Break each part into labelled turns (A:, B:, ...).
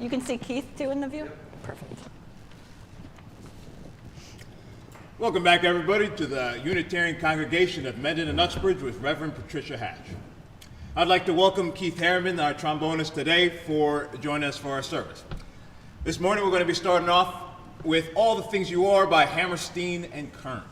A: You can see Keith too in the view? Perfect.
B: Welcome back, everybody, to the Unitarian Congregation of Mendon and Uxbridge with Reverend Patricia Hatch. I'd like to welcome Keith Harriman, our trombonist today, for joining us for our service. This morning we're going to be starting off with All the Things You Are by Hammerstein and Kern.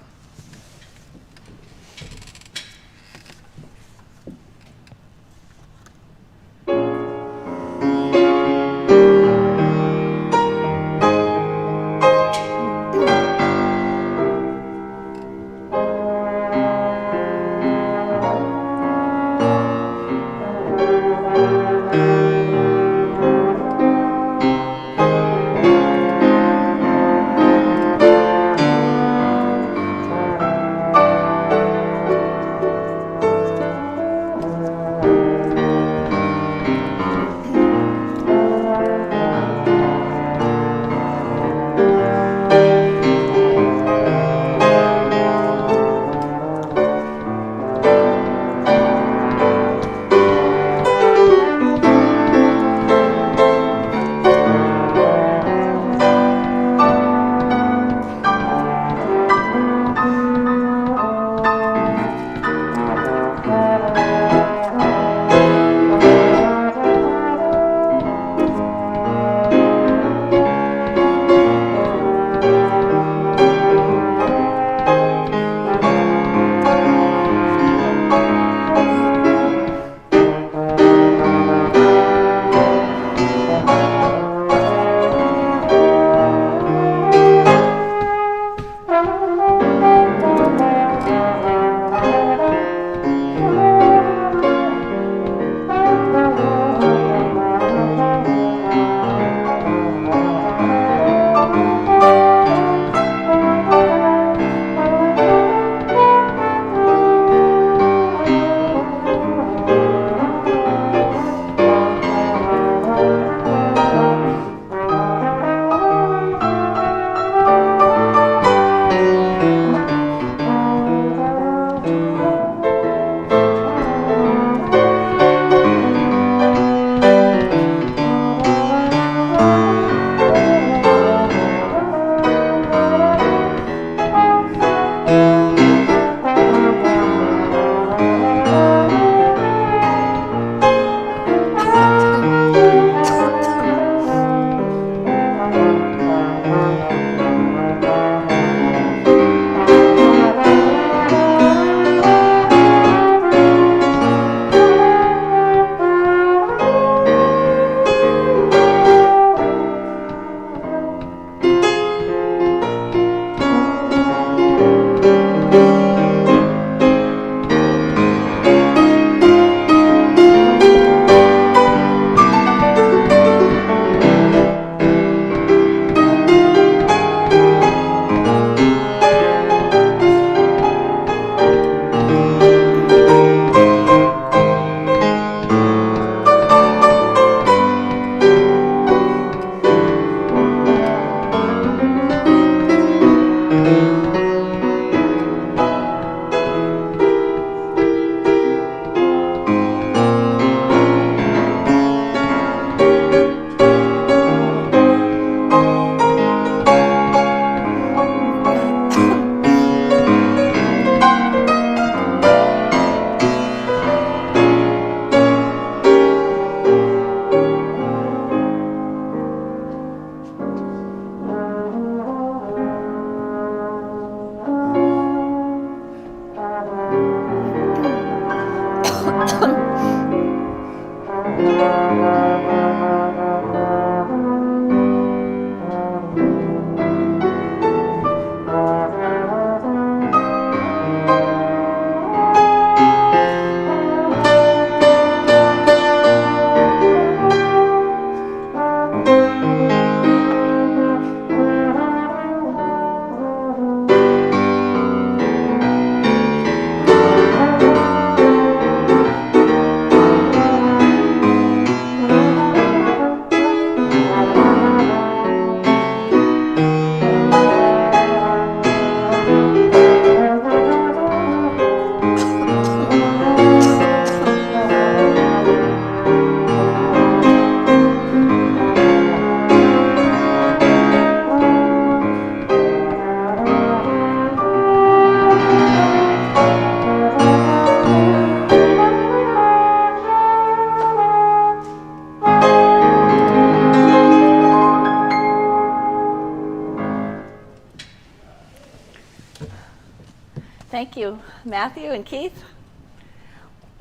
A: Thank you, Matthew and Keith.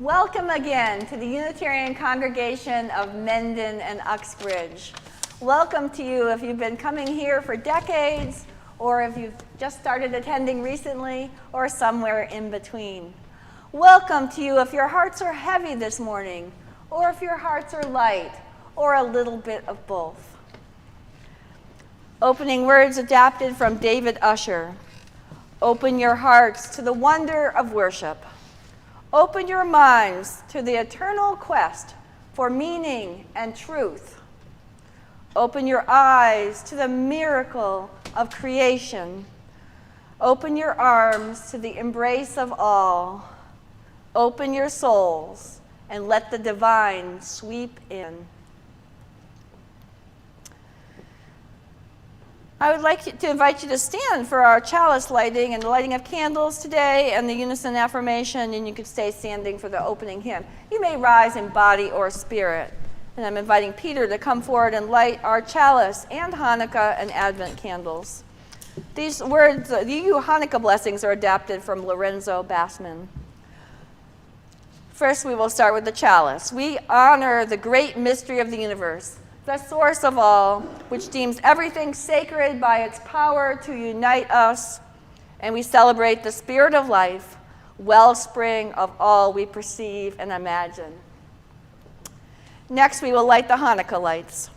A: Welcome again to the Unitarian Congregation of Mendon and Uxbridge. Welcome to you if you've been coming here for decades, or if you've just started attending recently, or somewhere in between. Welcome to you if your hearts are heavy this morning, or if your hearts are light, or a little bit of both. Opening words adapted from David Usher. Open your hearts to the wonder of worship. Open your minds to the eternal quest for meaning and truth. Open your eyes to the miracle of creation. Open your arms to the embrace of all. Open your souls and let the divine sweep in. I would like to invite you to stand for our chalice lighting and the lighting of candles today and the unison affirmation, and you could stay standing for the opening hymn. You may rise in body or spirit. And I'm inviting Peter to come forward and light our chalice and Hanukkah and Advent candles. These words, the Hanukkah blessings, are adapted from Lorenzo Bassman. First, we will start with the chalice. We honor the great mystery of the universe, the source of all, which deems everything sacred by its power to unite us, and we celebrate the spirit of life, wellspring of all we perceive and imagine. Next, we will light the Hanukkah lights.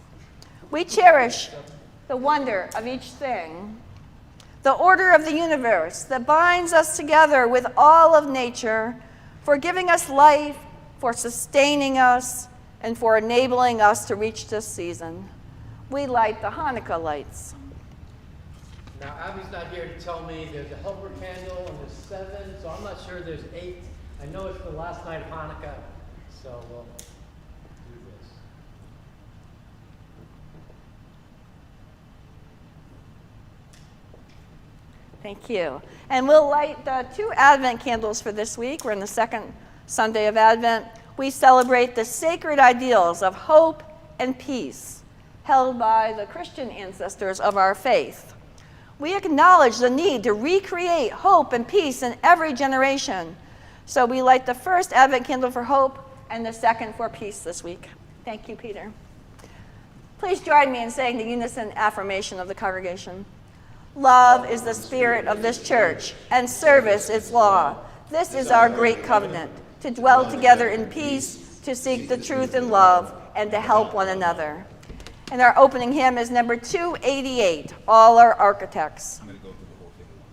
A: We cherish the wonder of each thing, the order of the universe that binds us together with all of nature, for giving us life, for sustaining us, and for enabling us to reach this season. We light the Hanukkah lights.
C: Now, Abby's not here to tell me there's a helper candle and there's 7, so I'm not sure there's 8. I know it's the last night of Hanukkah, so we'll do this.
A: Thank you. And we'll light the 2 Advent candles for this week. We're in the second Sunday of Advent. We celebrate the sacred ideals of hope and peace held by the Christian ancestors of our faith. We acknowledge the need to recreate hope and peace in every generation. So we light the first Advent candle for hope and the second for peace this week. Thank you, Peter. Please join me in saying the unison affirmation of the congregation. Love is the spirit of this church, and service its law. This is our great covenant, to dwell together in peace, to seek the truth in love, and to help one another. And our opening hymn is number 288, All Our Architects.
B: I'm going to go through the whole thing at once.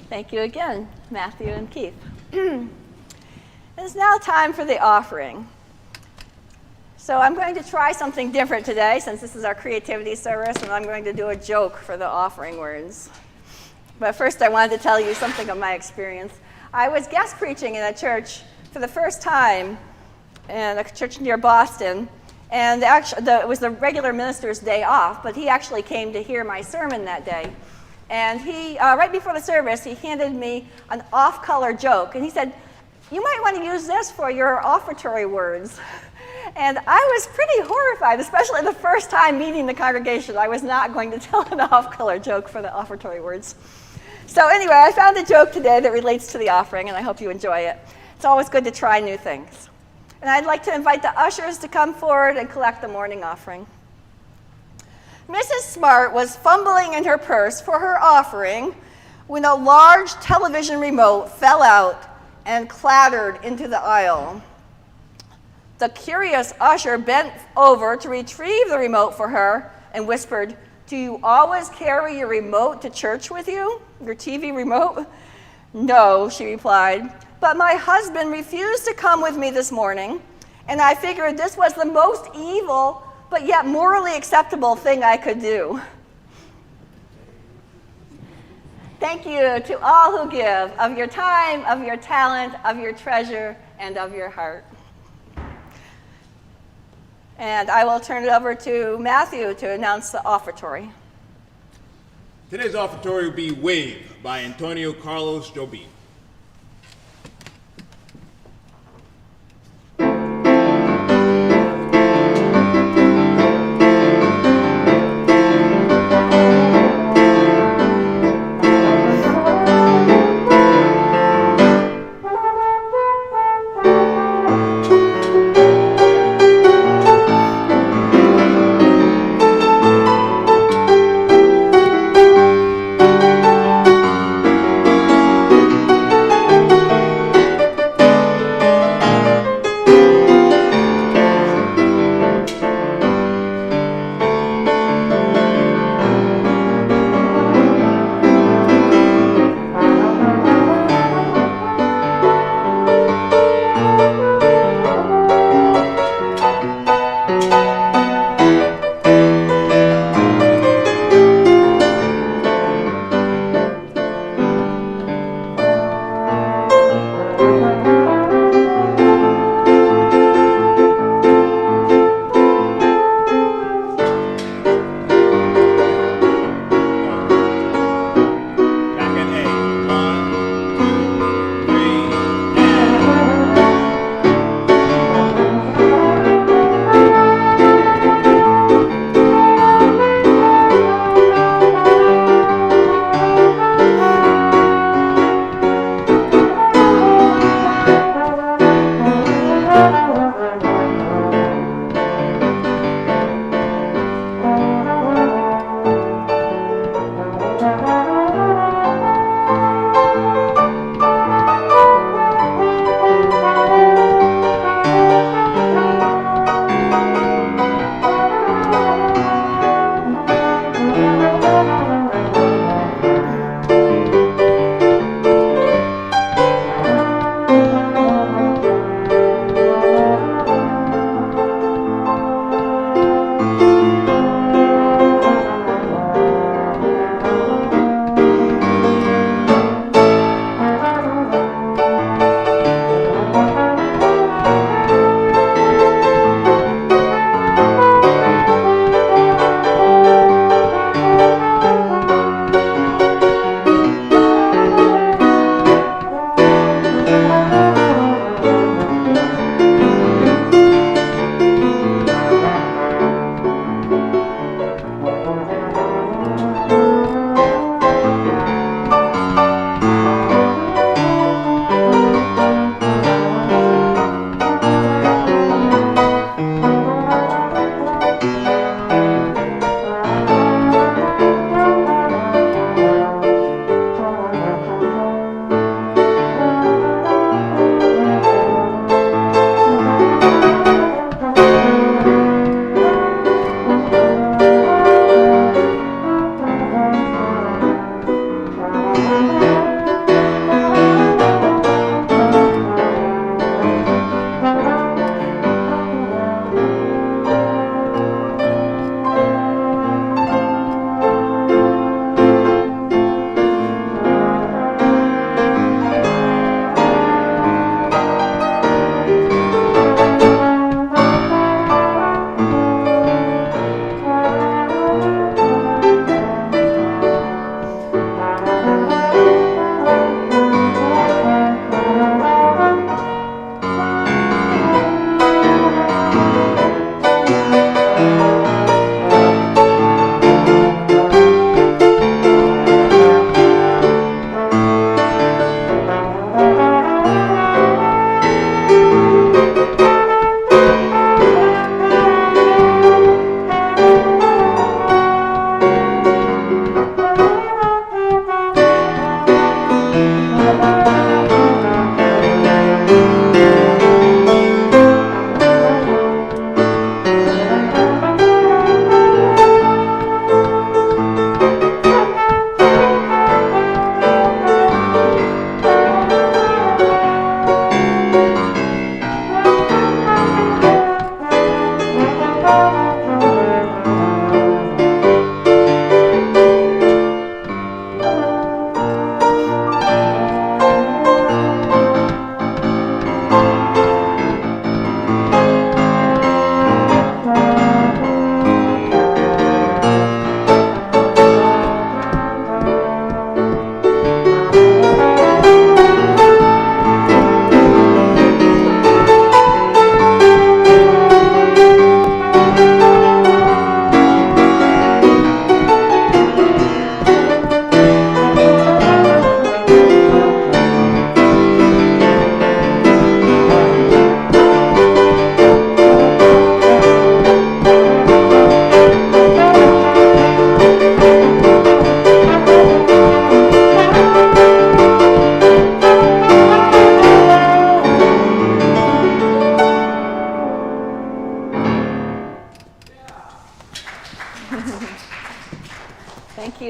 A: Thank you again, Matthew and Keith. It's now time for the offering. So I'm going to try something different today, since this is our creativity service, and I'm going to do a joke for the offering words. But first, I wanted to tell you something of my experience. I was guest preaching in a church for the first time, in a church near Boston, And actually, it was the regular minister's day off, but he actually came to hear my sermon that day. And he, right before the service, he handed me an off-color joke. And he said, "You might want to use this for your offertory words." And I was pretty horrified, especially the first time meeting the congregation. I was not going to tell an off-color joke for the offertory words. So anyway, I found a joke today that relates to the offering, and I hope you enjoy it. It's always good to try new things. And I'd like to invite the ushers to come forward and collect the morning offering. Mrs. Smart was fumbling in her purse for her offering when a large television remote fell out and clattered into the aisle. The curious usher bent over to retrieve the remote for her and whispered, "Do you always carry your remote to church with you, your TV remote?" "No," she replied, "but my husband refused to come with me this morning, and I figured this was the most evil but yet morally acceptable thing I could do." Thank you to all who give of your time, of your talent, of your treasure, and of your heart. And I will turn it over to Matthew to announce the offertory.
B: Today's offertory will be Wave by Antonio Carlos Jobim.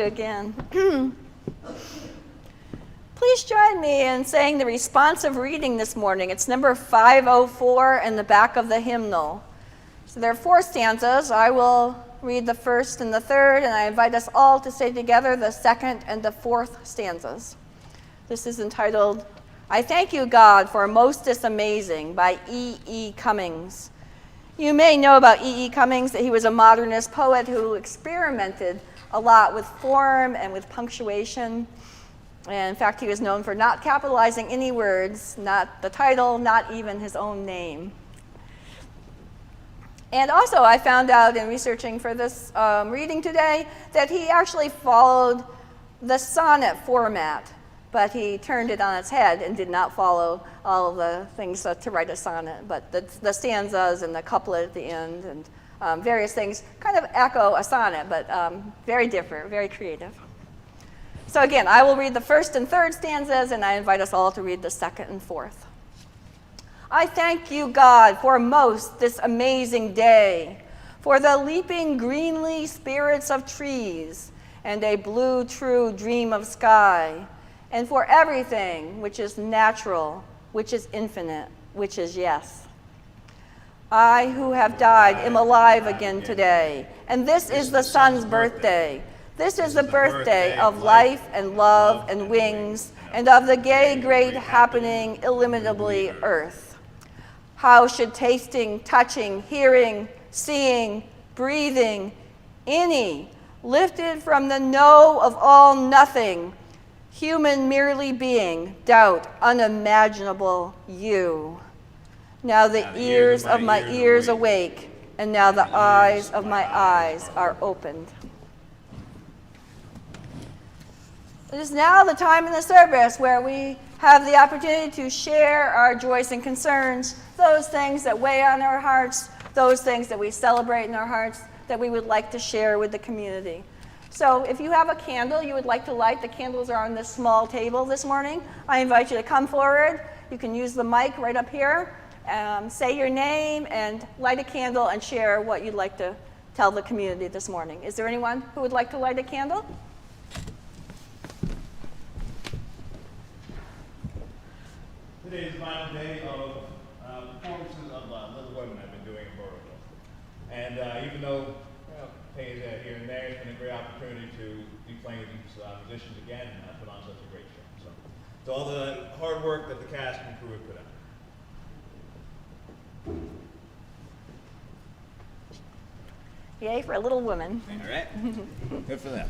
A: again. Please join me in saying the responsive reading this morning. It's number 504 in the back of the hymnal. So there are 4 stanzas. I will read the first and the third, and I invite us all to say together the second and the fourth stanzas. This is entitled, I Thank You, God, for Mostest Amazing by E.E. Cummings. You may know about E.E. Cummings that he was a modernist poet who experimented a lot with form and with punctuation. And in fact, he was known for not capitalizing any words, not the title, not even his own name. And also, I found out in researching for this reading today that he actually followed the sonnet format, but he turned it on its head and did not follow all of the things to write a sonnet. But the stanzas and the couplet at the end and various things kind of echo a sonnet, but very different, very creative. So again, I will read the first and third stanzas, and I invite us all to read the second and fourth. I thank you, God, for most this amazing day, for the leaping greenly spirits of trees, and a blue true dream of sky, and for everything which is natural, which is infinite, which is yes. I who have died am alive again today, and this is the sun's birthday. This is the birthday of life and love and wings, and of the gay, great, happening, illimitably earth. How should tasting, touching, hearing, seeing, breathing, any, lifted from the no of all nothing, human merely being, doubt unimaginable you? Now the ears of my ears awake, and now the eyes of my eyes are opened. It is now the time in the service where we have the opportunity to share our joys and concerns, those things that weigh on our hearts, those things that we celebrate in our hearts that we would like to share with the community. So if you have a candle you would like to light, the candles are on this small table this morning. I invite you to come forward. You can use the mic right up here, say your name, and light a candle and share what you'd like to tell the community this morning. Is there anyone who would like to light a candle?
B: Today is the final day of performances of Little Women I've been doing in Borough. And even though Pay is here and there, it's been a great opportunity to be playing with these musicians again and put on such a great show. So, to all the hard work that the cast and crew have put out.
A: Yay for a Little Woman.
B: All right. Good for them.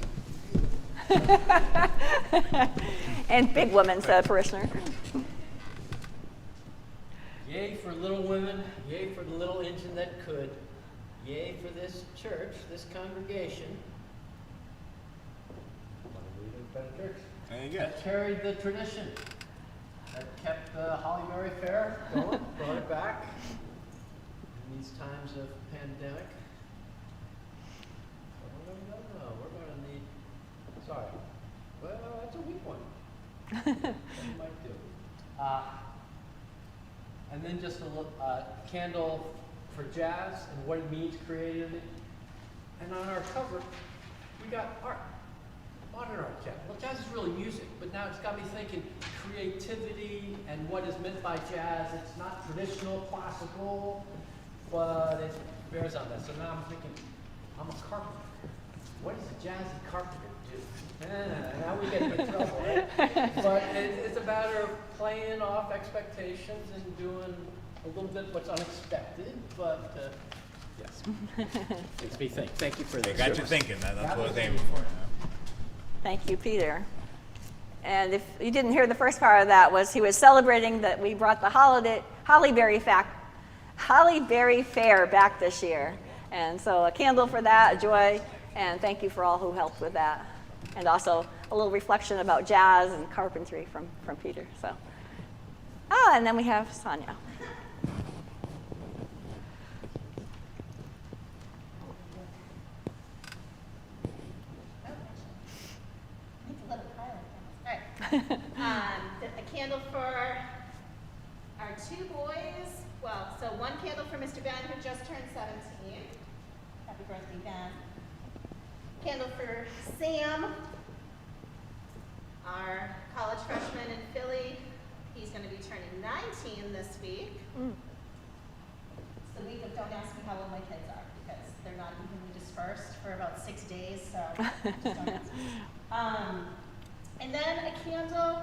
A: And Big Woman, said a parishioner.
C: Yay for Little Women, yay for the little engine that could, yay for this church, this congregation. Church.
B: There you go.
C: That carried the tradition, that kept the Hollyberry Fair going, brought it back in these times of pandemic. No, we're going to need, sorry, well, that's a weak one. You might do. And then just a candle for jazz and what it means creatively. And on our cover, we got art, modern art jazz. Well, jazz is really music, but now it's got me thinking creativity and what is meant by jazz. It's not traditional, classical, but it bears on that. So now I'm thinking, I'm a carpenter. What does a jazzy carpenter do? Now we get in trouble, right? But it's a matter of playing off expectations and doing a little bit what's unexpected, but yes. Makes me think. Thank you for that.
B: Got you thinking. That's what I was aiming for.
A: Thank you, Peter. And if you didn't hear the first part of that, was he was celebrating that we brought the Hollyberry Fair back this year. And so a candle for that, a joy, and thank you for all who helped with that. And also a little reflection about jazz and carpentry from Peter. So, and then we have Sonia.
D: A candle for our 2 boys. Well, so one candle for Mr. Ben, who just turned 17. Happy birthday, Ben. candle for Sam, our college freshman in Philly. He's going to be turning 19 this week. It's the week of don't ask me how old my kids are because they're not evenly dispersed for about 6 days, so just don't ask me. And then a candle.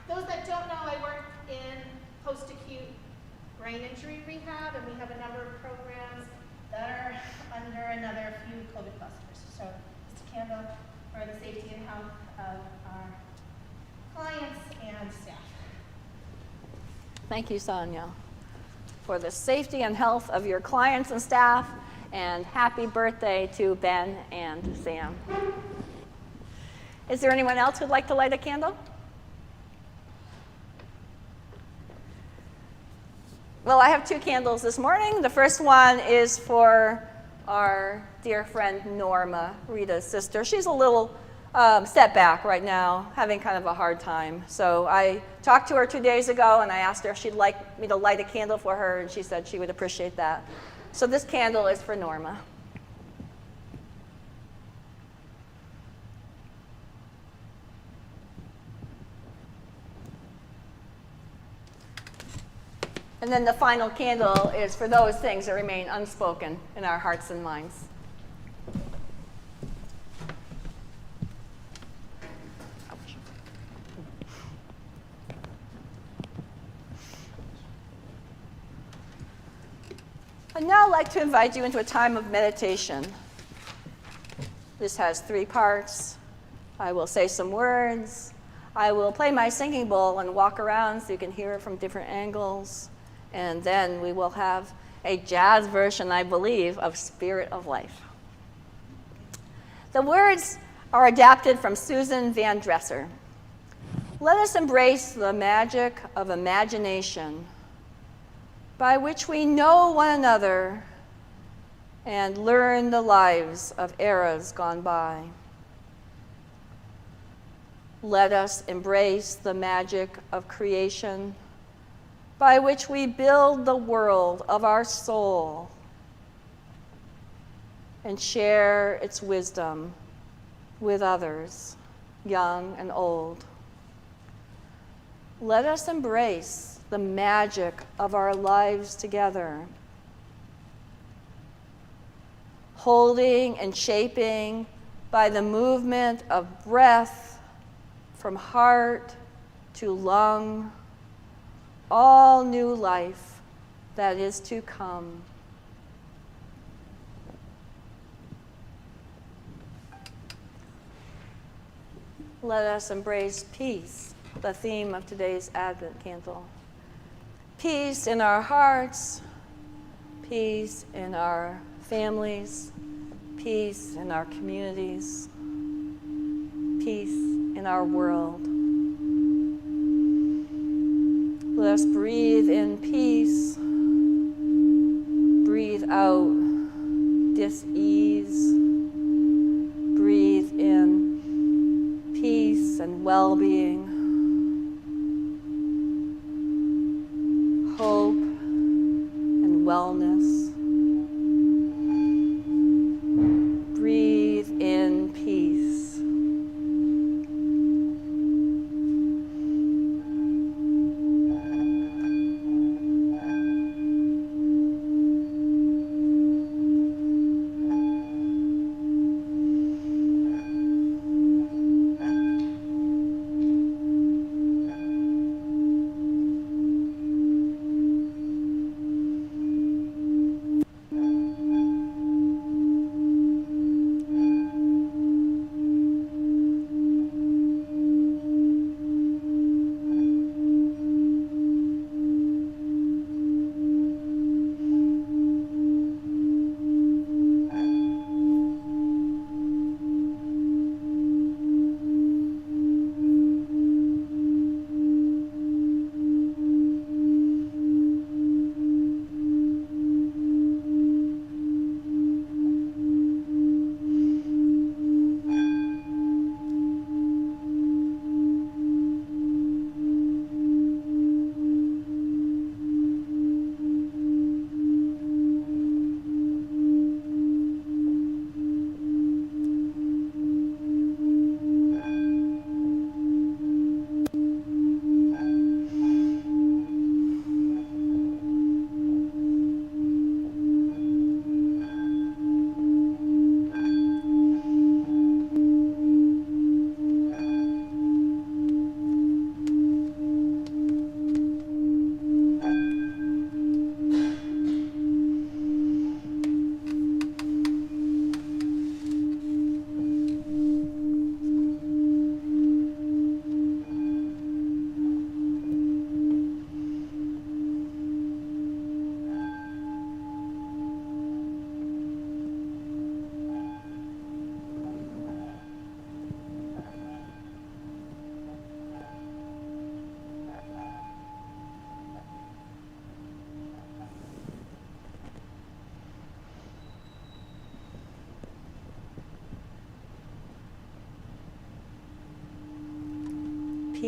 D: Those that don't know, I work in post-acute brain injury rehab, and we have a number of programs that are under another few COVID clusters. So it's a candle for the safety and health of our clients and staff.
A: Thank you, Sonia, for the safety and health of your clients and staff, and happy birthday to Ben and Sam. Is there anyone else who'd like to light a candle? Well, I have 2 candles this morning. The first one is for our dear friend Norma, Rita's sister. She's a little set back right now, having kind of a hard time. So I talked to her 2 days ago, and I asked her if she'd like me to light a candle for her, and she said she would appreciate that. So this candle is for Norma. And then the final candle is for those things that remain unspoken in our hearts and minds. I'd now like to invite you into a time of meditation. This has 3 parts. I will say some words. I will play my singing bowl and walk around so you can hear it from different angles. And then we will have a jazz version, I believe, of Spirit of Life. The words are adapted from Susan Van Dresser. Let us embrace the magic of imagination, by which we know one another and learn the lives of eras gone by. Let us embrace the magic of creation, by which we build the world of our soul and share its wisdom with others, young and old. Let us embrace the magic of our lives together, holding and shaping by the movement of breath from heart to lung, all new life that is to come. Let us embrace peace, the theme of today's Advent candle. Peace in our hearts, peace in our families, peace in our communities, peace in our world. Let us breathe in peace, breathe out dis-ease, breathe in peace and well-being, hope and wellness. Breathe in peace.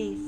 A: peace.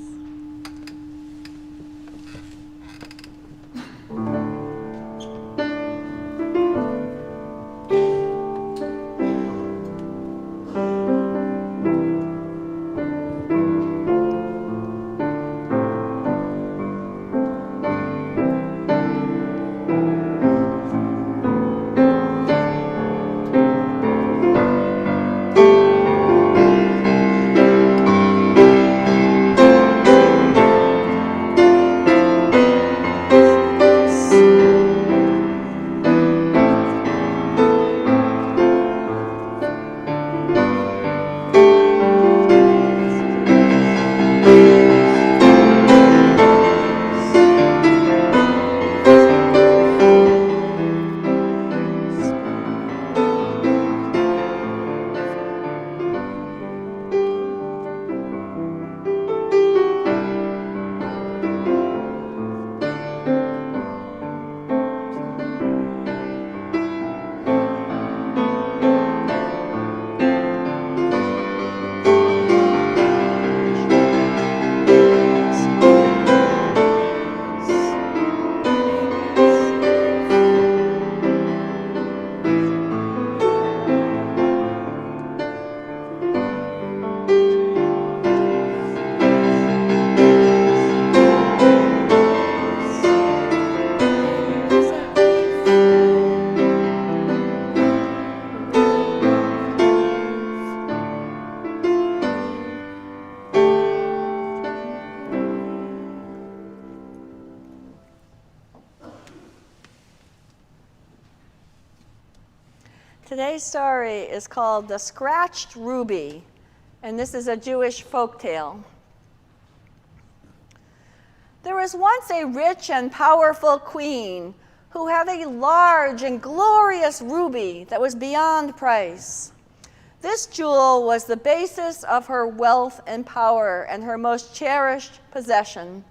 A: Today's story is called The Scratched Ruby, and this is a Jewish folk tale. There was once a rich and powerful queen who had a large and glorious ruby that was beyond price. This jewel was the basis of her wealth and power and her most cherished possession.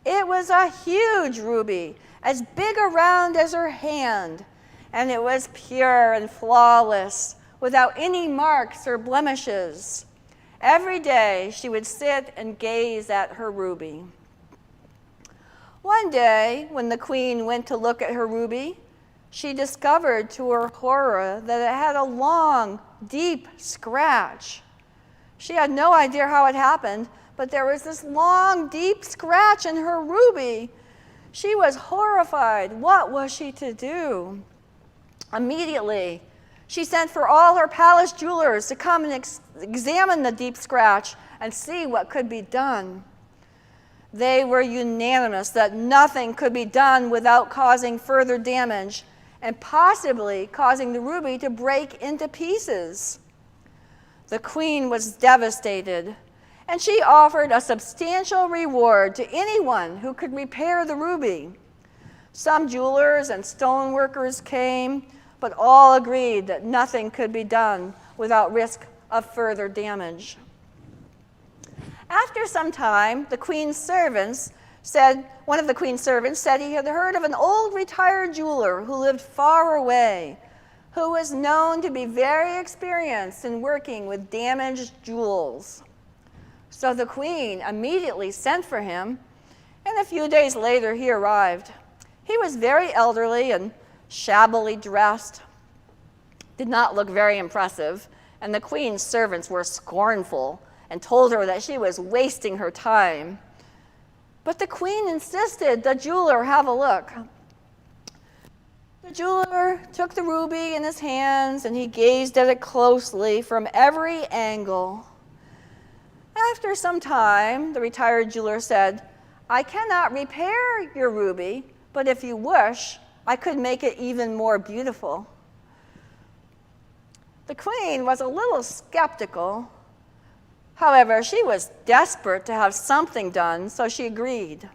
A: It was a huge ruby, as big around as her hand, and it was pure and flawless, without any marks or blemishes. Every day she would sit and gaze at her ruby. One day, when the queen went to look at her ruby, she discovered to her horror that it had a long, deep scratch. She had no idea how it happened, but there was this long, deep scratch in her ruby. She was horrified. What was she to do? Immediately, she sent for all her palace jewelers to come and examine the deep scratch and see what could be done. They were unanimous that nothing could be done without causing further damage and possibly causing the ruby to break into pieces. The queen was devastated, and she offered a substantial reward to anyone who could repair the ruby. Some jewelers and stone workers came, but all agreed that nothing could be done without risk of further damage. After some time, one of the queen's servants said he had heard of an old retired jeweler who lived far away, who was known to be very experienced in working with damaged jewels. So the queen immediately sent for him, and a few days later he arrived. He was very elderly and shabbily dressed, did not look very impressive, and the queen's servants were scornful and told her that she was wasting her time. But the queen insisted the jeweler have a look. The jeweler took the ruby in his hands and he gazed at it closely from every angle. After some time, the retired jeweler said, "I cannot repair your ruby, but if you wish, I could make it even more beautiful." The queen was a little skeptical. However, she was desperate to have something done, so she agreed.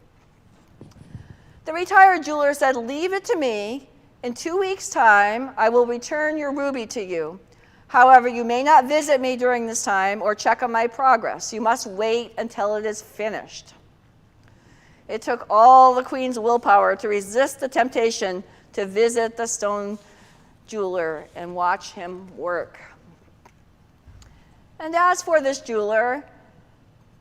A: The retired jeweler said, "Leave it to me. In 2 weeks' time, I will return your ruby to you. However, you may not visit me during this time or check on my progress. You must wait until it is finished." It took all the queen's willpower to resist the temptation to visit the stone jeweler and watch him work. And as for this jeweler,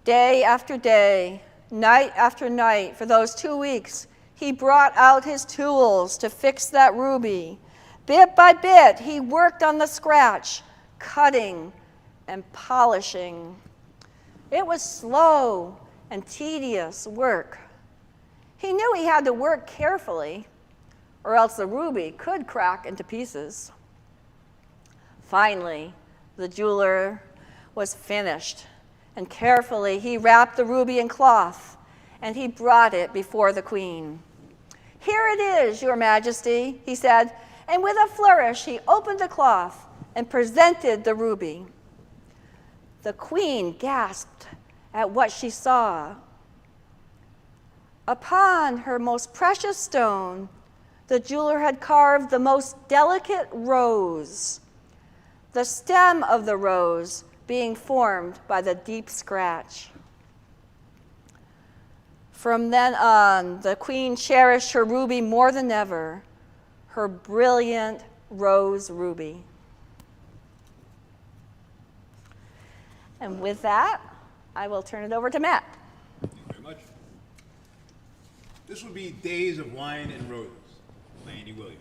A: Day after day, night after night, for those 2 weeks, he brought out his tools to fix that ruby. Bit by bit, he worked on the scratch, cutting and polishing. It was slow and tedious work. He knew he had to work carefully, or else the ruby could crack into pieces. Finally, the jeweler was finished, and carefully he wrapped the ruby in cloth, and he brought it before the queen. "Here it is, your majesty," he said, and with a flourish he opened the cloth and presented the ruby. The queen gasped at what she saw. Upon her most precious stone, the jeweler had carved the most delicate rose, the stem of the rose being formed by the deep scratch. From then on, the queen cherished her ruby more than ever, her brilliant rose ruby. And with that, I will turn it over to Matt.
B: Thank you very much. This would be Days of Wine and Roses by Andy Williams.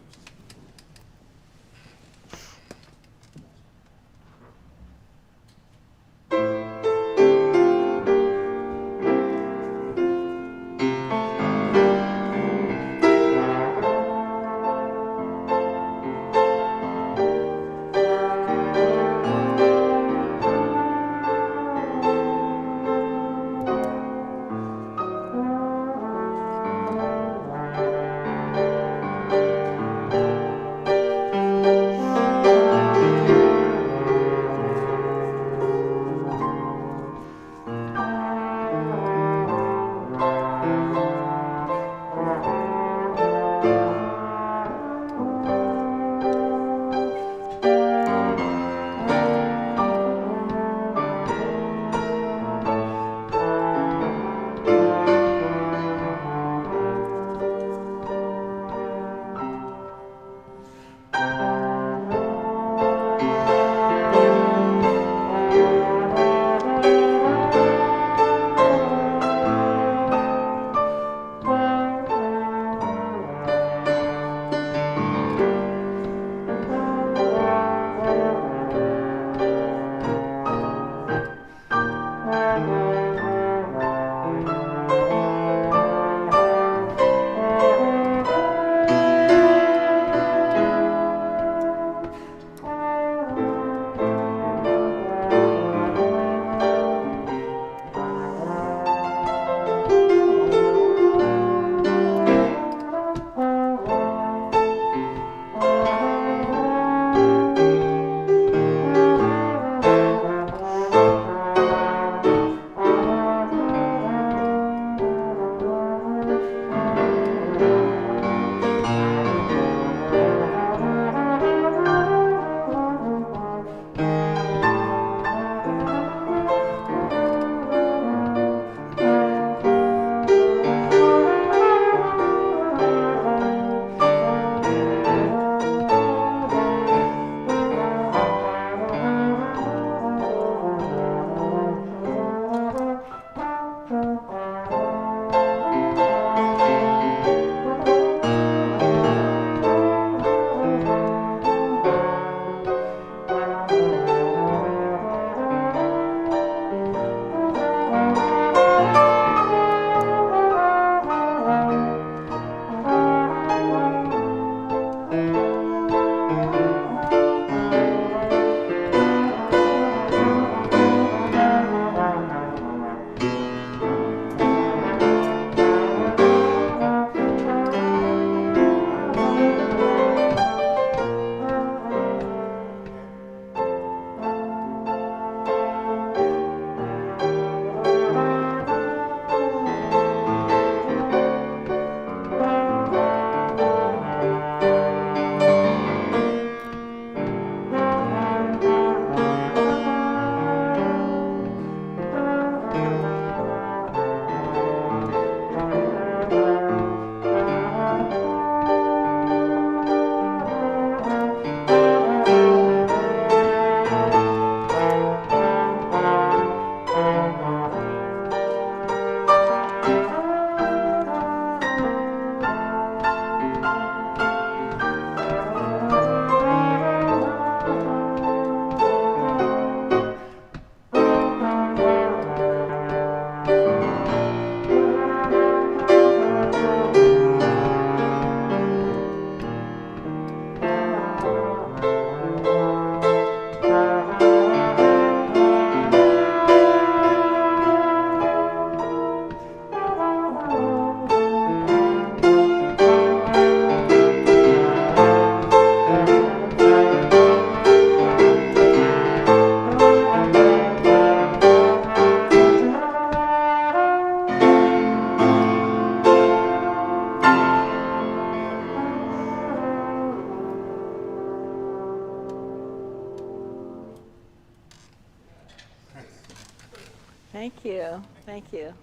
A: Thank you. Thank you.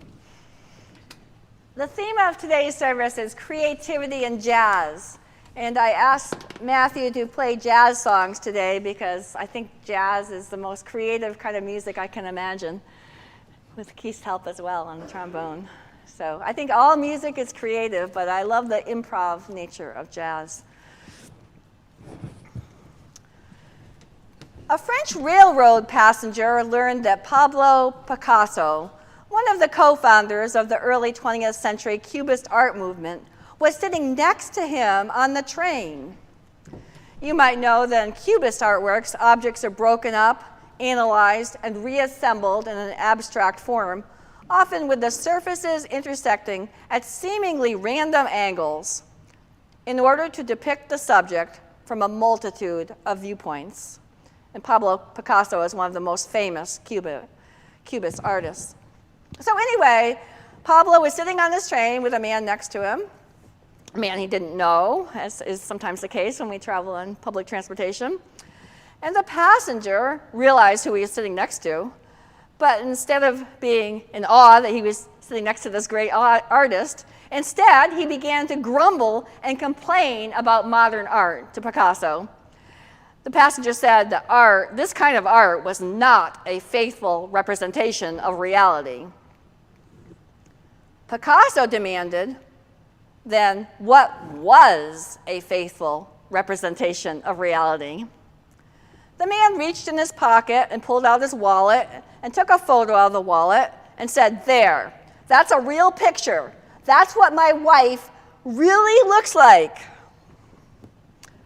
A: The theme of today's service is creativity and jazz. And I asked Matthew to play jazz songs today because I think jazz is the most creative kind of music I can imagine, with Keith's help as well on the trombone. So I think all music is creative, but I love the improv nature of jazz. A French railroad passenger learned that Pablo Picasso, one of the co-founders of the early 20th century Cubist art movement, was sitting next to him on the train. You might know that in Cubist artworks, objects are broken up, analyzed, and reassembled in an abstract form, often with the surfaces intersecting at seemingly random angles, in order to depict the subject from a multitude of viewpoints. And Pablo Picasso is one of the most famous Cubist artists. So anyway, Pablo was sitting on this train with a man next to him, a man he didn't know, as is sometimes the case when we travel on public transportation. And the passenger realized who he was sitting next to, but instead of being in awe that he was sitting next to this great artist, instead he began to grumble and complain about modern art to Picasso. The passenger said that this kind of art was not a faithful representation of reality. Picasso demanded, then, what was a faithful representation of reality? The man reached in his pocket and pulled out his wallet and took a photo out of the wallet and said, "There, that's a real picture. That's what my wife really looks like."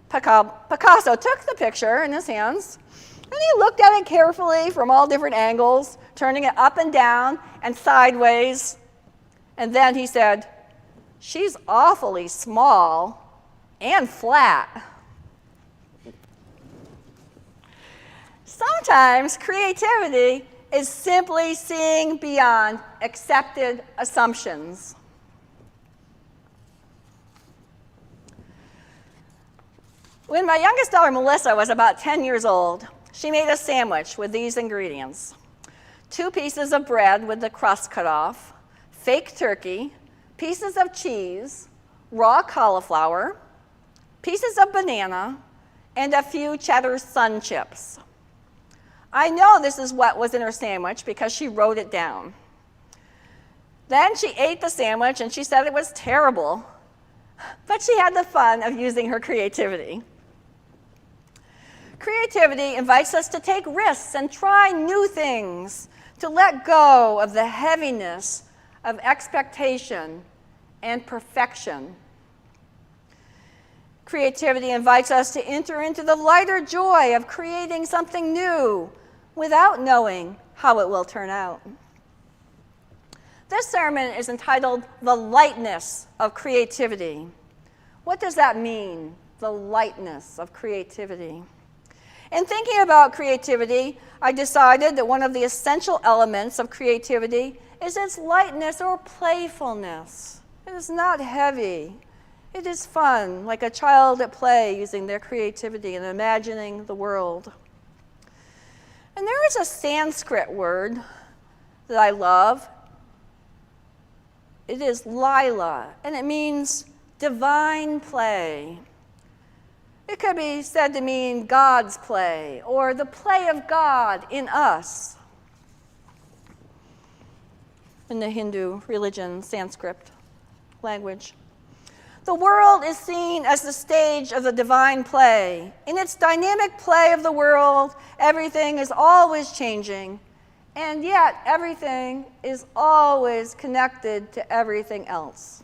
A: Picasso took the picture in his hands, and he looked at it carefully from all different angles, turning it up and down and sideways. And then he said, "She's awfully small and flat." Sometimes creativity is simply seeing beyond accepted assumptions. When my youngest daughter, Melissa, was about 10 years old, she made a sandwich with these ingredients: 2 pieces of bread with the crust cut off, fake turkey, pieces of cheese, raw cauliflower, pieces of banana, and a few cheddar sun chips. I know this is what was in her sandwich because she wrote it down. Then she ate the sandwich and she said it was terrible, but she had the fun of using her creativity. Creativity invites us to take risks and try new things, to let go of the heaviness of expectation and perfection. Creativity invites us to enter into the lighter joy of creating something new without knowing how it will turn out. This sermon is entitled "The Lightness of Creativity." What does that mean, the lightness of creativity? In thinking about creativity, I decided that one of the essential elements of creativity is its lightness or playfulness. It is not heavy. It is fun, like a child at play using their creativity and imagining the world. And there is a Sanskrit word that I love. It is lila, and it means divine play. It could be said to mean God's play, or the play of God in us. In the Hindu religion, Sanskrit language. The world is seen as the stage of the divine play. In its dynamic play of the world, everything is always changing, and yet everything is always connected to everything else.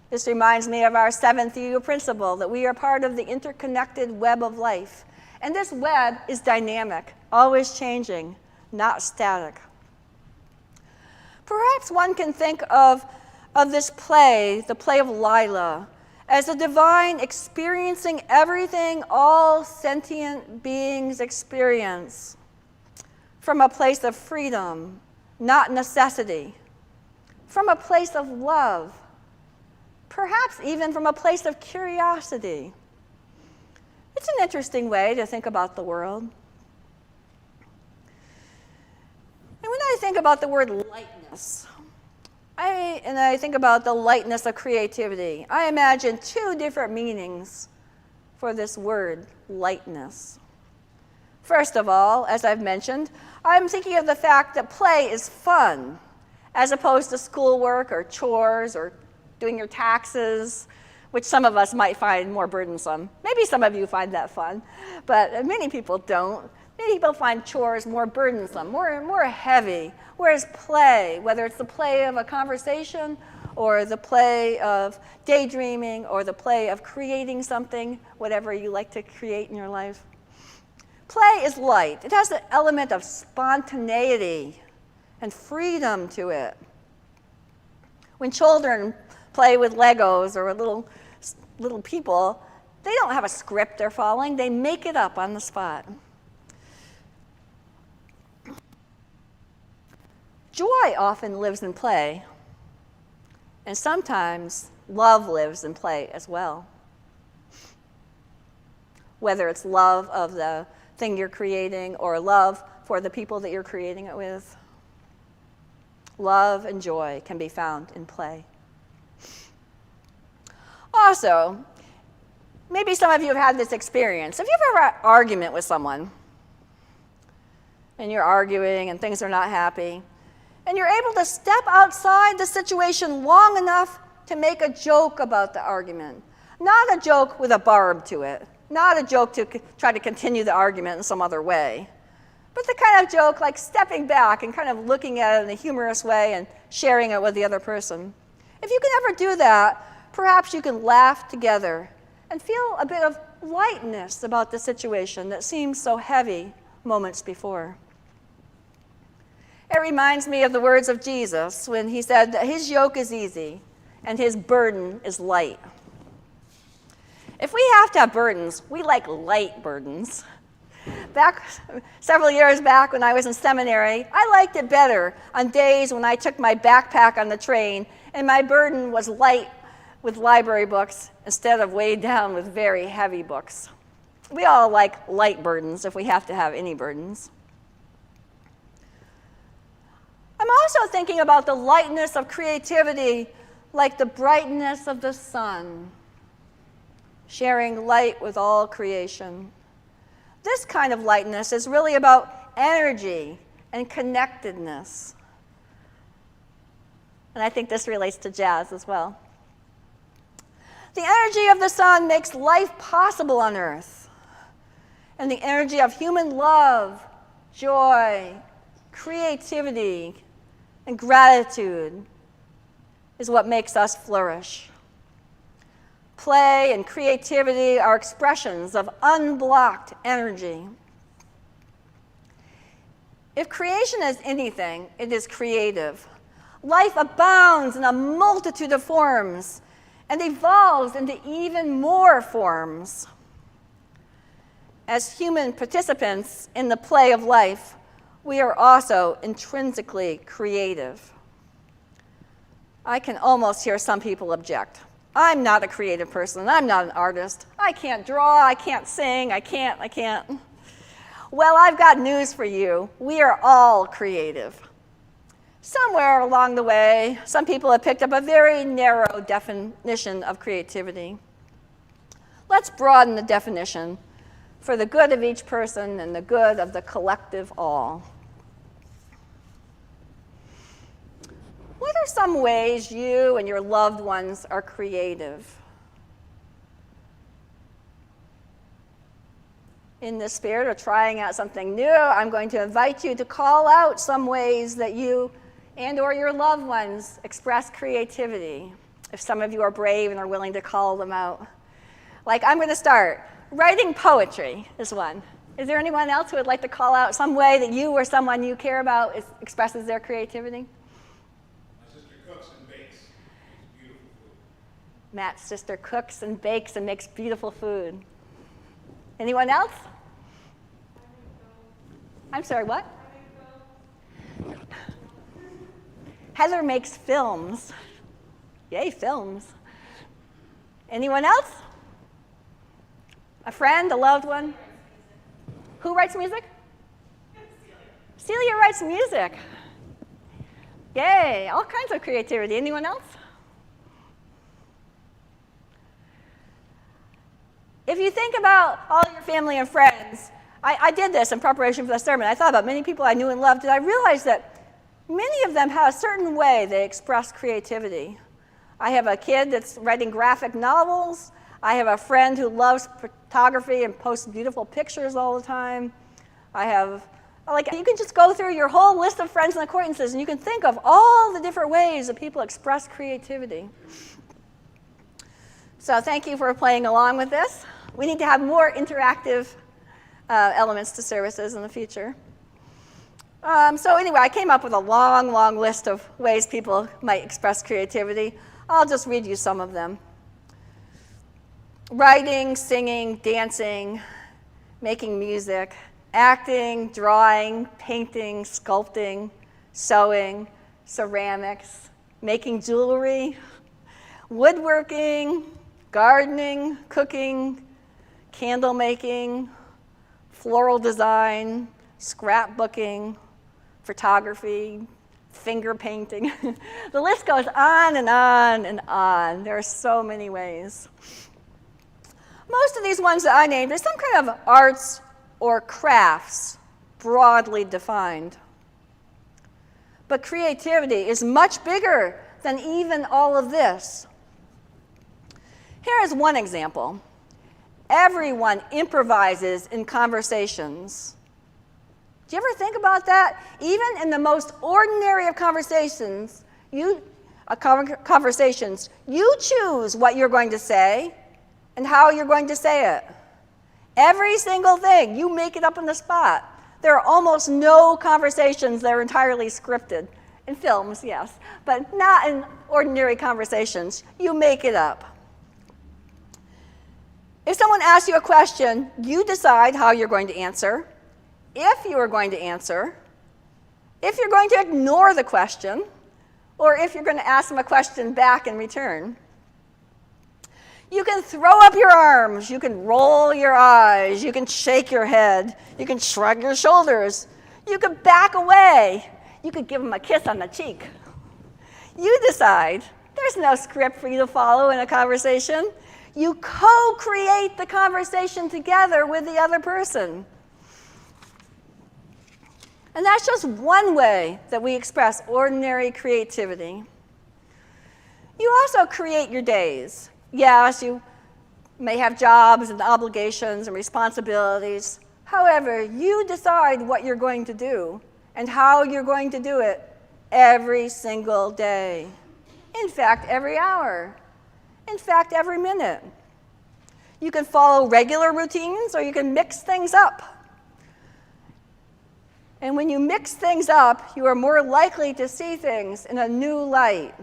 A: This reminds me of our 7th year principle, that we are part of the interconnected web of life. And this web is dynamic, always changing, not static. Perhaps one can think of this play, the play of Lila, as a divine experiencing everything all sentient beings experience, from a place of freedom, not necessity, from a place of love, perhaps even from a place of curiosity. It's an interesting way to think about the world. And when I I think about the word lightness, I think about the lightness of creativity, I imagine two different meanings for this word, lightness. First of all, as I've mentioned, I'm thinking of the fact that play is fun, as opposed to schoolwork or chores or doing your taxes, which some of us might find more burdensome. Maybe some of you find that fun, but many people don't. Many people find chores more burdensome, more heavy, whereas play, whether it's the play of a conversation or the play of daydreaming or the play of creating something, whatever you like to create in your life, play is light. It has an element of spontaneity and freedom to it. When children play with Legos or with little people, they don't have a script they're following. They make it up on the spot. Joy often lives in play, and sometimes love lives in play as well. Whether it's love of the thing you're creating or love for the people that you're creating it with, love and joy can be found in play. Also, maybe some of you have had this experience. Have you ever had an argument with someone? And you're arguing and things are not happy. And you're able to step outside the situation long enough to make a joke about the argument. Not a joke with a barb to it. Not a joke to try to continue the argument in some other way. But the kind of joke like stepping back and kind of looking at it in a humorous way and sharing it with the other person. If you can ever do that, perhaps you can laugh together and feel a bit of lightness about the situation that seems so heavy moments before. It reminds me of the words of Jesus when he said that his yoke is easy and his burden is light. If we have to have burdens, we like light burdens. Several years back when I was in seminary, I liked it better on days when I took my backpack on the train and my burden was light with library books instead of weighed down with very heavy books. We all like light burdens if we have to have any burdens. I'm also thinking about the lightness of creativity, like the brightness of the sun, sharing light with all creation. This kind of lightness is really about energy and connectedness. And I think this relates to jazz as well. The energy of the sun makes life possible on earth. And the energy of human love, joy, creativity, and gratitude is what makes us flourish. Play and creativity are expressions of unblocked energy. If creation is anything, it is creative. Life abounds in a multitude of forms and evolves into even more forms. As human participants in the play of life, we are also intrinsically creative. I can almost hear some people object. I'm not a creative person. I'm not an artist. I can't draw. I can't sing. I can't. Well, I've got news for you. We are all creative. Somewhere along the way, some people have picked up a very narrow definition of creativity. Let's broaden the definition for the good of each person and the good of the collective all. What are some ways you and your loved ones are creative? In the spirit of trying out something new, I'm going to invite you to call out some ways that you and or your loved ones express creativity, if some of you are brave and are willing to call them out. Like, I'm going to start. Writing poetry is one. Is there anyone else who would like to call out some way that you or someone you care about expresses their creativity? Matt's sister cooks and bakes and makes beautiful food. Anyone else? I'm sorry, what? Heather makes films. Yay, films. Anyone else? A friend, a loved one? Who writes music? Celia writes music. Yay, all kinds of creativity. Anyone else? If you think about all your family and friends, I did this in preparation for the sermon. I thought about many people I knew and loved, and I realized that many of them have a certain way they express creativity. I have a kid that's writing graphic novels. I have a friend who loves photography and posts beautiful pictures all the time. You can just go through your whole list of friends and acquaintances, and you can think of all the different ways that people express creativity. So thank you for playing along with this. We need to have more interactive elements to services in the future. So anyway, I came up with a long, long list of ways people might express creativity. I'll just read you some of them. Writing, singing, dancing, making music, acting, drawing, painting, sculpting, sewing, ceramics, making jewelry, woodworking, gardening, cooking, candle making, floral design, scrapbooking, photography, finger painting. The list goes on and on and on. There are so many ways. Most of these ones that I named are some kind of arts or crafts, broadly defined. But creativity is much bigger than even all of this. Here is one example. Everyone improvises in conversations. Do you ever think about that? Even in the most ordinary of conversations, you choose what you're going to say and how you're going to say it. Every single thing, you make it up on the spot. There are almost no conversations that are entirely scripted. In films, yes, but not in ordinary conversations. You make it up. If someone asks you a question, you decide how you're going to answer, if you are going to answer, if you're going to ignore the question, or if you're going to ask them a question back in return. You can throw up your arms, you can roll your eyes, you can shake your head, you can shrug your shoulders, you can back away, you could give them a kiss on the cheek. You decide. There's no script for you to follow in a conversation. You co-create the conversation together with the other person. And that's just one way that we express ordinary creativity. You also create your days. Yes, you may have jobs and obligations and responsibilities. However, you decide what you're going to do and how you're going to do it every single day. In fact, every hour. In fact, every minute. You can follow regular routines or you can mix things up. And when you mix things up, you are more likely to see things in a new light.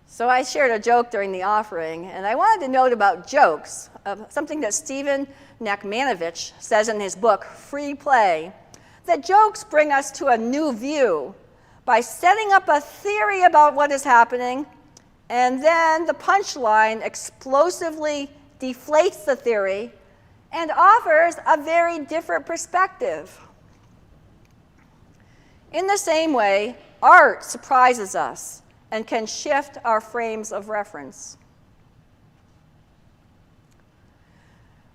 A: So I shared a joke during the offering, and I wanted to note about jokes, something that Stephen Nachmanovich says in his book, Free Play, that jokes bring us to a new view by setting up a theory about what is happening, and then the punchline explosively deflates the theory and offers a very different perspective. In the same way, art surprises us and can shift our frames of reference.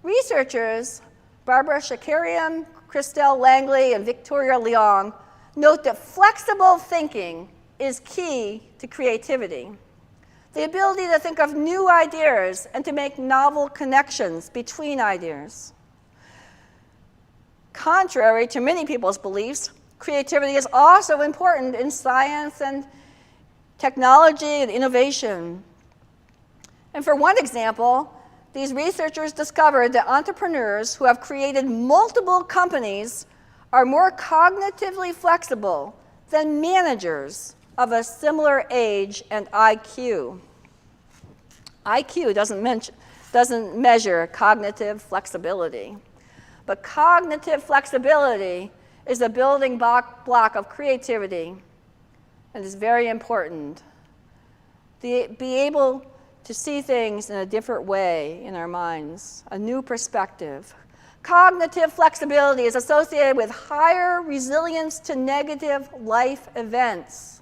A: Researchers Barbara Shakarian, Christelle Langley, and Victoria Leong note that flexible thinking is key to creativity. The ability to think of new ideas and to make novel connections between ideas. Contrary to many people's beliefs, creativity is also important in science and technology and innovation. And for one example, these researchers discovered that entrepreneurs who have created multiple companies are more cognitively flexible than managers of a similar age and IQ. IQ doesn't measure cognitive flexibility, but cognitive flexibility is a building block of creativity and is very important. Be able to see things in a different way in our minds, a new perspective. Cognitive flexibility is associated with higher resilience to negative life events.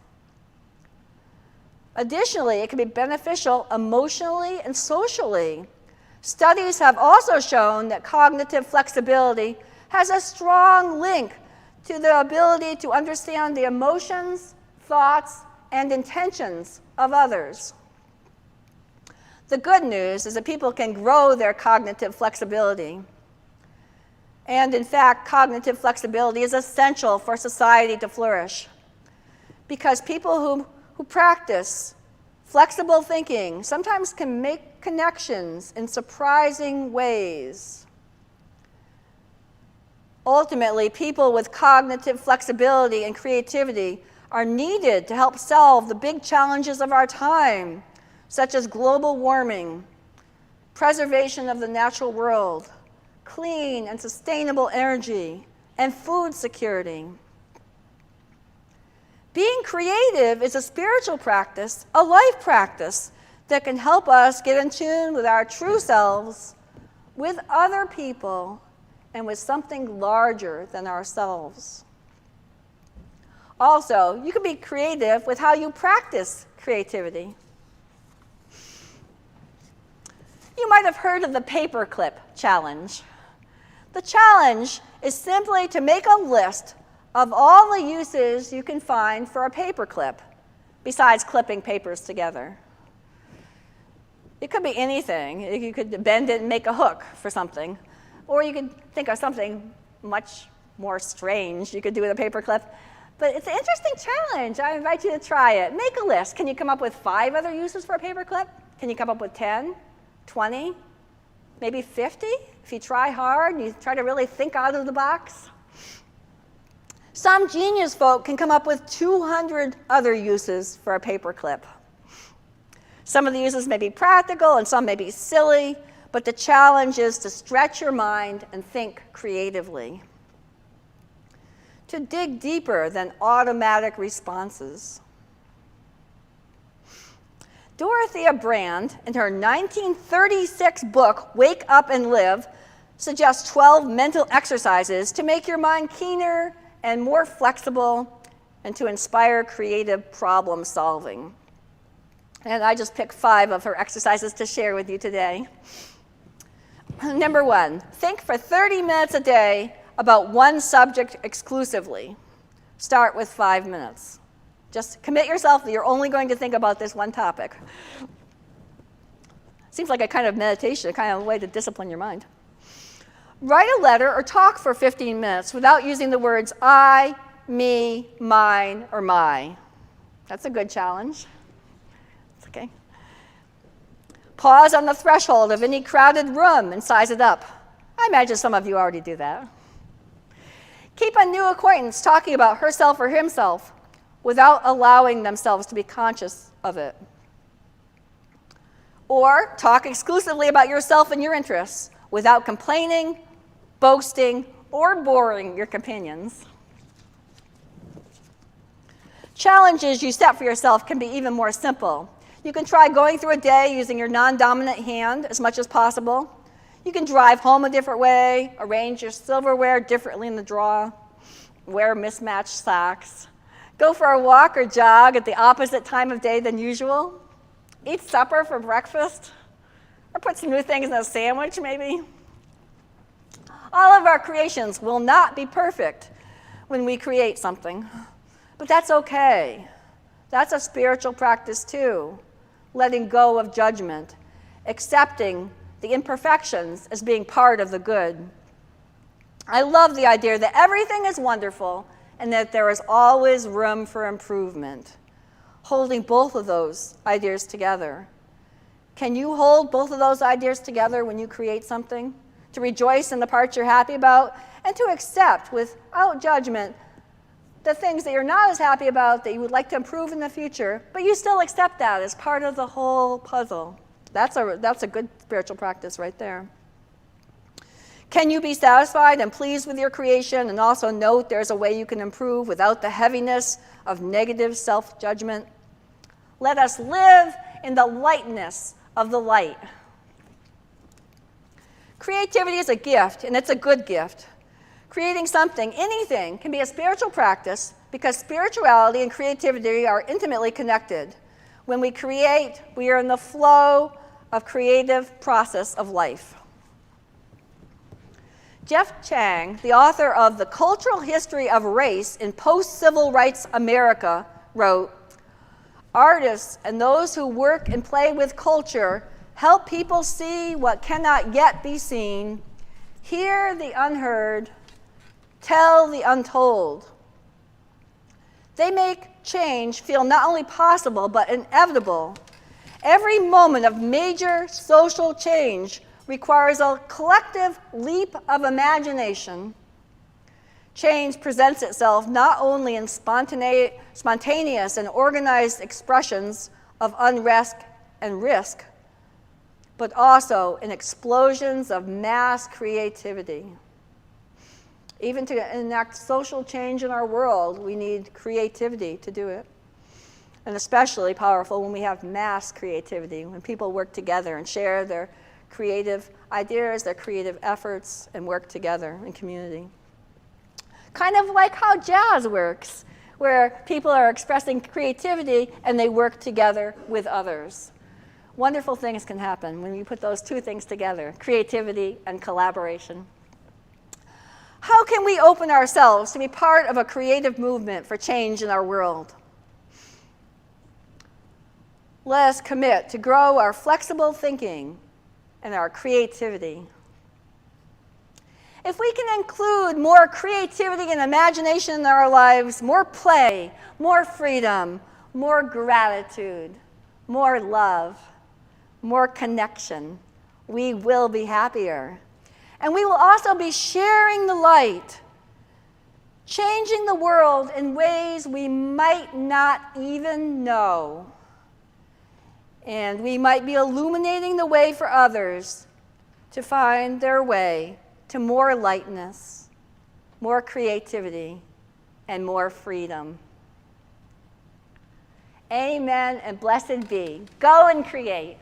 A: Additionally, it can be beneficial emotionally and socially. Studies have also shown that cognitive flexibility has a strong link to the ability to understand the emotions, thoughts, and intentions of others. The good news is that people can grow their cognitive flexibility. And in fact, cognitive flexibility is essential for society to flourish, because people who practice flexible thinking sometimes can make connections in surprising ways. Ultimately, people with cognitive flexibility and creativity are needed to help solve the big challenges of our time, such as global warming, preservation of the natural world, clean and sustainable energy, and food security. Being creative is a spiritual practice, a life practice that can help us get in tune with our true selves, with other people, and with something larger than ourselves. Also, you can be creative with how you practice creativity. You might have heard of the paperclip challenge. The challenge is simply to make a list of all the uses you can find for a paperclip, besides clipping papers together. It could be anything. You could bend it and make a hook for something. Or you could think of something much more strange you could do with a paperclip. But it's an interesting challenge. I invite you to try it. Make a list. Can you come up with 5 other uses for a paperclip? Can you come up with 10, 20, maybe 50? If you try hard and you try to really think out of the box. Some genius folk can come up with 200 other uses for a paperclip. Some of the uses may be practical and some may be silly, but the challenge is to stretch your mind and think creatively. To dig deeper than automatic responses. Dorothea Brand, in her 1936 book, Wake Up and Live, suggests 12 mental exercises to make your mind keener and more flexible and to inspire creative problem solving. And I just picked 5 of her exercises to share with you today. Number 1, think for 30 minutes a day about one subject exclusively. Start with 5 minutes. Just commit yourself that you're only going to think about this one topic. Seems like a kind of meditation, a kind of way to discipline your mind. Write a letter or talk for 15 minutes without using the words I, me, mine, or my. That's a good challenge. It's okay. Pause on the threshold of any crowded room and size it up. I imagine some of you already do that. Keep a new acquaintance talking about herself or himself without allowing themselves to be conscious of it. Or talk exclusively about yourself and your interests without complaining, boasting, or boring your companions. Challenges you set for yourself can be even more simple. You can try going through a day using your non-dominant hand as much as possible. You can drive home a different way, arrange your silverware differently in the drawer, wear mismatched socks, go for a walk or jog at the opposite time of day than usual, eat supper for breakfast, or put some new things in a sandwich maybe. All of our creations will not be perfect when we create something, but that's okay. That's a spiritual practice too, letting go of judgment, accepting the imperfections as being part of the good. I love the idea that everything is wonderful and that there is always room for improvement. Holding both of those ideas together. Can you hold both of those ideas together when you create something? To rejoice in the parts you're happy about and to accept without judgment the things that you're not as happy about that you would like to improve in the future, but you still accept that as part of the whole puzzle. That's a good spiritual practice right there. Can you be satisfied and pleased with your creation and also note there's a way you can improve without the heaviness of negative self-judgment? Let us live in the lightness of the light. Creativity is a gift, and it's a good gift. Creating something, anything, can be a spiritual practice because spirituality and creativity are intimately connected. When we create, we are in the flow of creative process of life. Jeff Chang, the author of The Cultural History of Race in Post-Civil Rights America, wrote, "Artists and those who work and play with culture help people see what cannot yet be seen, hear the unheard, tell the untold. They make change feel not only possible but inevitable. Every moment of major social change requires a collective leap of imagination. Change presents itself not only in spontaneous and organized expressions of unrest and risk, but also in explosions of mass creativity. Even to enact social change in our world, we need creativity to do it. And especially powerful when we have mass creativity, when people work together and share their creative ideas, their creative efforts, and work together in community. Kind of like how jazz works, where people are expressing creativity and they work together with others. Wonderful things can happen when you put those two things together, creativity and collaboration. How can we open ourselves to be part of a creative movement for change in our world? Let us commit to grow our flexible thinking and our creativity. If we can include more creativity and imagination in our lives, more play, more freedom, more gratitude, more love, more connection, we will be happier. And we will also be sharing the light, changing the world in ways we might not even know. And we might be illuminating the way for others to find their way to more lightness, more creativity, and more freedom. Amen and blessed be. Go and create.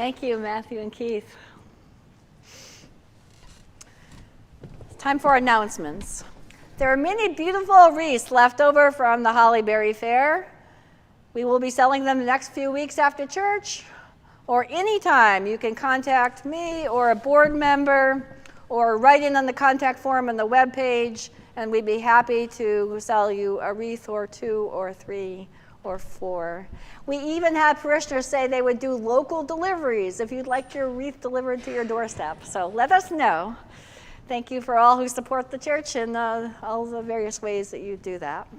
A: Thank you, Matthew and Keith. It's time for announcements. There are many beautiful wreaths left over from the Hollyberry Fair. We will be selling them the next few weeks after church, or anytime you can contact me or a board member or write in on the contact form on the webpage, and we'd be happy to sell you a wreath or 2 or 3 or 4. We even had parishioners say they would do local deliveries if you'd like your wreath delivered to your doorstep. So let us know. Thank you for all who support the church in all the various ways that you do that.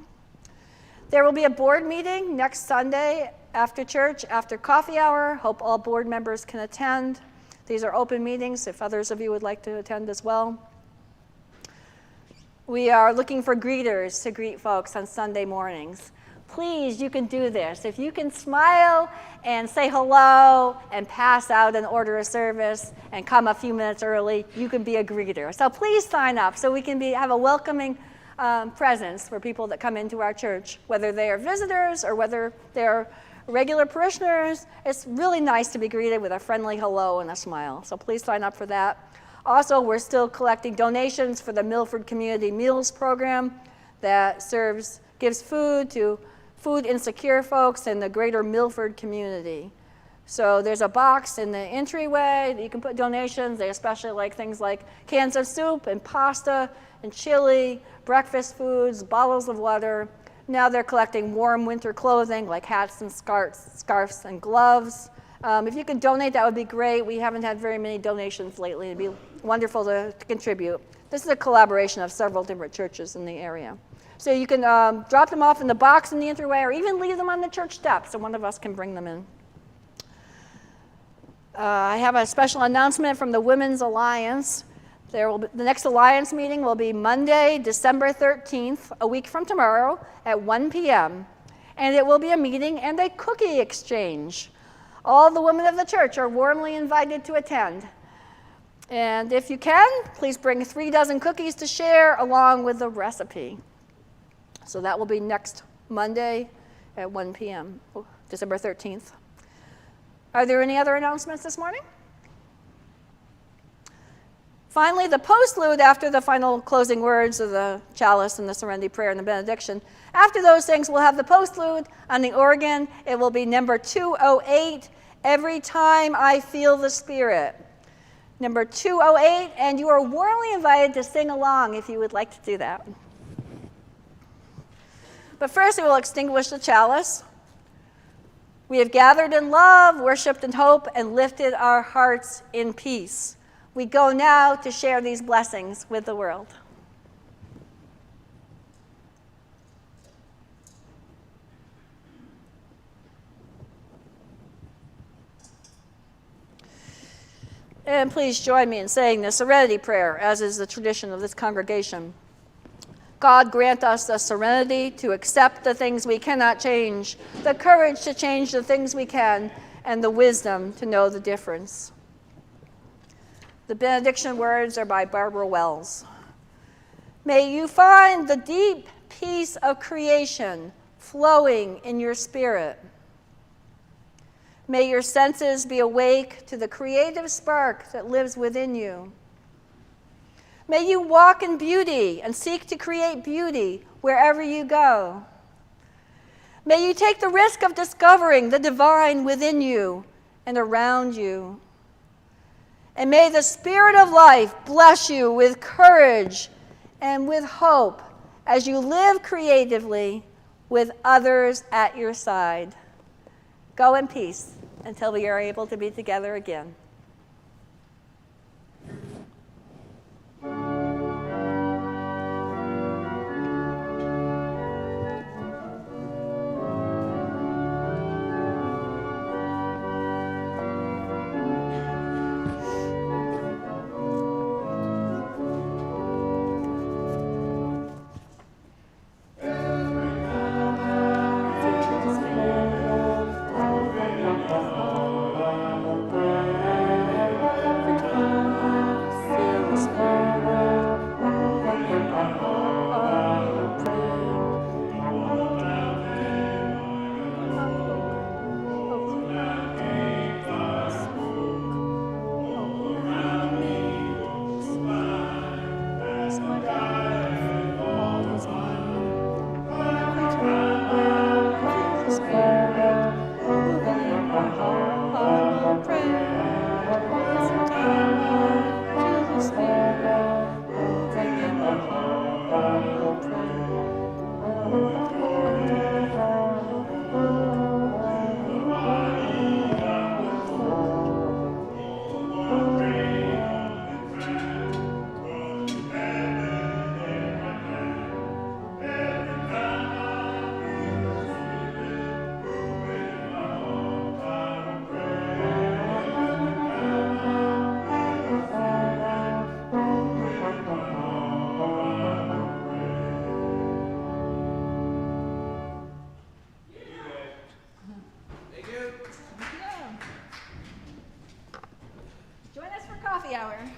A: There will be a board meeting next Sunday after church, after coffee hour. Hope all board members can attend. These are open meetings if others of you would like to attend as well. We are looking for greeters to greet folks on Sunday mornings. Please, you can do this. If you can smile and say hello and pass out an order of service and come a few minutes early, you can be a greeter. So please sign up so we can have a welcoming presence for people that come into our church, whether they are visitors or whether they're regular parishioners. It's really nice to be greeted with a friendly hello and a smile. So please sign up for that. Also, we're still collecting donations for the Milford Community Meals Program that gives food to food insecure folks in the greater Milford community. So there's a box in the entryway that you can put donations. They especially like things like cans of soup and pasta and chili, breakfast foods, bottles of water. Now they're collecting warm winter clothing like hats and scarves and gloves. If you could donate, that would be great. We haven't had very many donations lately. It'd be wonderful to contribute. This is a collaboration of several different churches in the area. So you can drop them off in the box in the entryway or even leave them on the church steps so one of us can bring them in. I have a special announcement from the Women's Alliance. The next Alliance meeting will be Monday, December 13th, a week from tomorrow at 1 p.m. And it will be a meeting and a cookie exchange. All the women of the church are warmly invited to attend. And if you can, please bring 3 dozen cookies to share along with the recipe. So that will be next Monday at 1 p.m., December 13th. Are there any other announcements this morning? Finally, the postlude after the final closing words of the chalice and the serenity prayer and the benediction. After those things, we'll have the postlude on the organ. It will be number 208, Every Time I Feel the Spirit. Number 208, and you are warmly invited to sing along if you would like to do that. But first, we will extinguish the chalice. We have gathered in love, worshiped in hope, and lifted our hearts in peace. We go now to share these blessings with the world. And please join me in saying the serenity prayer, as is the tradition of this congregation. God grant us the serenity to accept the things we cannot change, the courage to change the things we can, and the wisdom to know the difference. The benediction words are by Barbara Wells. May you find the deep peace of creation flowing in your spirit. May your senses be awake to the creative spark that lives within you. May you walk in beauty and seek to create beauty wherever you go. May you take the risk of discovering the divine within you and around you. And may the Spirit of life bless you with courage and with hope as you live creatively with others at your side. Go in peace until we are able to be together again.